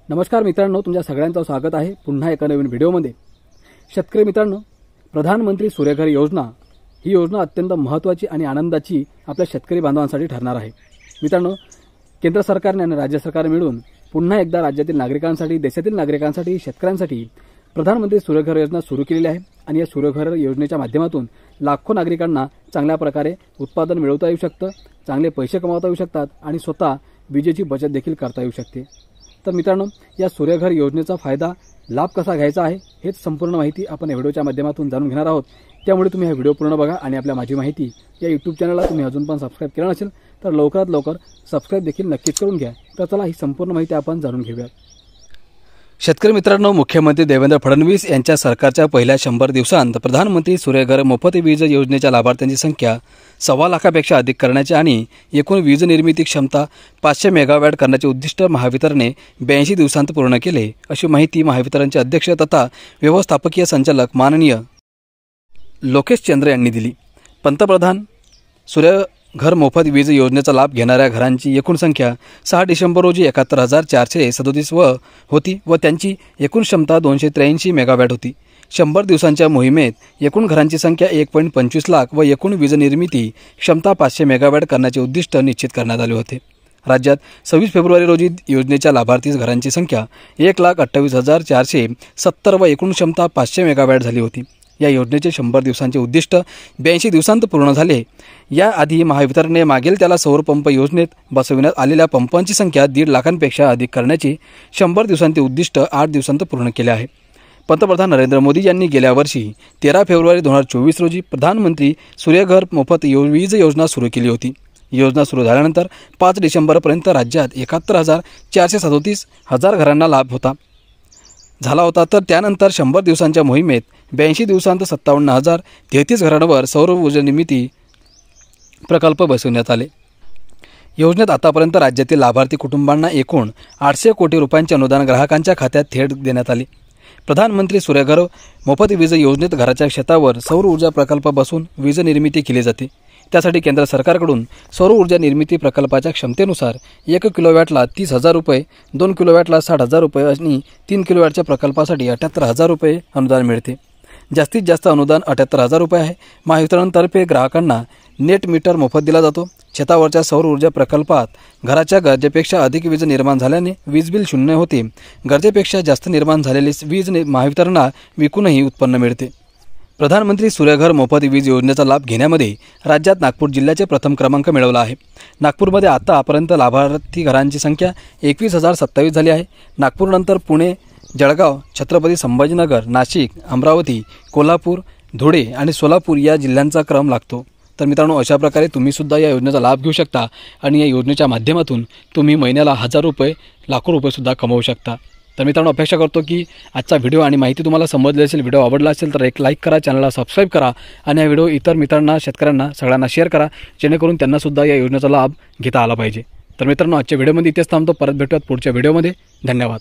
नमस्कार मित्रांनो, तुमच्या सगळ्यांचं स्वागत आहे पुन्हा एका नवीन व्हिडिओमध्ये। शेतकरी मित्रांनो, प्रधानमंत्री सूर्यघर योजना ही योजना अत्यंत महत्त्वाची आणि आनंदाची आपल्या शेतकरी बांधवांसाठी ठरणार आहे। मित्रांनो, केंद्र सरकारने आणि राज्य सरकार मिळून पुन्हा एकदा राज्यातील नागरिकांसाठी, देशातील नागरिकांसाठी, शेतकऱ्यांसाठी प्रधानमंत्री सूर्यघर योजना सुरू केलेली आहे आणि या सूर्यघर योजनेच्या माध्यमातून लाखो नागरिकांना चांगल्या प्रकारे उत्पादन मिळवता येऊ शकतं, चांगले पैसे कमवता येऊ शकतात आणि स्वतः विजेची बचत देखील करता येऊ शकते। तर मित्रांनो, या सूर्यघर योजनेचा फायदा लाभ कसा घ्यायचा आहे हेच संपूर्ण माहिती आपण या व्हिडिओच्या माध्यमातून जाणून घेणार आहोत। त्यामुळे तुम्ही हा व्हिडिओ पूर्ण बघा आणि आपल्या माझी माहिती या YouTube चॅनलला तुम्ही अजून पण सबस्क्राइब केलं नसेल तर लवकरात लवकर सबस्क्राइब देखील नक्कीच करून घ्या। तर चला ही संपूर्ण माहिती आपण जाणून घेऊया। शेतकरी मित्रांनो, मुख्यमंत्री देवेंद्र फडणवीस यांच्या सरकारच्या पहिल्या 100 दिवसांत प्रधानमंत्री सूर्यघर मोफत वीज योजनेच्या लाभार्थ्यांची संख्या 1.25 लाखापेक्षा अधिक करण्याचे आणि एकूण वीज निर्मिती क्षमता 500 मेगावॅट करण्याचे उद्दिष्ट महावितरणने 82 दिवसांत पूर्ण केले, अशी माहिती महावितरणचे अध्यक्ष तथा व्यवस्थापकीय संचालक माननीय लोकेश चंद्र यांनी दिली। पंतप्रधान सूर्यघर मोफत वीज योजनेचा लाभ घेणाऱ्या घरांची एकूण संख्या 6 डिसेंबर रोजी 71,437 होती व त्यांची एकूण क्षमता 283 मेगावॅट होती। 100 दिवसांच्या मोहिमेत एकूण घरांची संख्या 1.25 लाख व एकूण वीज निर्मिती क्षमता 500 मेगावॅट करण्याचे उद्दिष्ट निश्चित करण्यात आले होते। राज्यात 26 फेब्रुवारी रोजी योजनेच्या लाभार्थी घरांची संख्या 1,28,470 व एकूण क्षमता 500 मेगावॅट झाली होती। या योजनेचे 100 दिवसांचे उद्दिष्ट 82 दिवसांत पूर्ण झाले। याआधी महावितरणने मागेल त्याला सौर पंप योजनेत बसविण्यात आलेल्या पंपांची संख्या 1.5 लाखांपेक्षा अधिक करण्याचे 100 दिवसांचे उद्दिष्ट 8 दिवसांत पूर्ण केले आहे। पंतप्रधान नरेंद्र मोदी यांनी गेल्या वर्षी 13 फेब्रुवारी 2024 रोजी प्रधानमंत्री सूर्यघर मोफत वीज योजना सुरू केली होती। योजना सुरू झाल्यानंतर 5 डिसेंबरपर्यंत राज्यात 71,437 घरांना लाभ झाला होता। तर त्यानंतर 100 दिवसांच्या मोहिमेत 82 दिवसांत 57,033 घरांवर सौर ऊर्जा निर्मिती प्रकल्प बसवण्यात आले। योजनेत आतापर्यंत राज्यातील लाभार्थी कुटुंबांना एकूण 800 कोटी रुपयांचे अनुदान ग्राहकांच्या खात्यात थेट देण्यात आले। प्रधानमंत्री सूर्यघर मोफत वीज योजनेत घराच्या छतावर सौर ऊर्जा प्रकल्प बसवून वीज निर्मिती केली जाते। त्यासाठी केंद्र सरकारकडून सौर ऊर्जा निर्मिती प्रकल्पाच्या क्षमतेनुसार 1 किलोवॅटला 30,000 रुपये, 2 किलोवॅटला 60,000 रुपये आणि 3 किलोवॅटच्या प्रकल्पासाठी 78,000 रुपये अनुदान मिळते। जास्तीत जास्त अनुदान 78,000 रुपये आहे। महावितरणतर्फे ग्राहकांना नेट मीटर मोफत दिला जातो। छतावरच्या सौर ऊर्जा प्रकल्पात घराच्या गरजेपेक्षा अधिक वीज निर्माण झाल्याने वीज बिल शून्य होते। गरजेपेक्षा जास्त निर्माण झालेली वीज महावितरणला विकूनही उत्पन्न मिळते। प्रधानमंत्री सूर्यघर मोफत वीज योजनेचा लाभ घेण्यामध्ये राज्यात नागपूर जिल्ह्याचे प्रथम क्रमांक मिळवला आहे। नागपूरमध्ये आतापर्यंत लाभार्थी घरांची संख्या 21,027 झाली आहे। नागपूरनंतर पुणे, जळगाव, छत्रपती संभाजीनगर, नाशिक, अमरावती, कोल्हापूर, धुळे आणि सोलापूर या जिल्ह्यांचा क्रम लागतो। तर मित्रांनो, अशा प्रकारे तुम्ही सुद्धा या योजनेचा लाभ घेऊ शकता आणि या योजनेच्या माध्यमातून तुम्ही महिन्याला 1,000 रुपये, लाखो रुपये सुद्धा कमवू शकता। तर मित्रांनो, अपेक्षा करतो की आजचा व्हिडिओ आणि माहिती तुम्हाला समजली असेल। व्हिडिओ आवडला असेल तर एक लाईक करा, चॅनलला सबस्क्राईब करा आणि हा व्हिडिओ इतर मित्रांना, शेतकऱ्यांना सगळ्यांना शेअर करा, जेणेकरून त्यांना सुद्धा या योजनेचा लाभ घेता आला पाहिजे। तर मित्रांनो, आजच्या व्हिडिओमध्ये इथेच थांबतो। परत भेटूयात पुढच्या व्हिडिओमध्ये। धन्यवाद।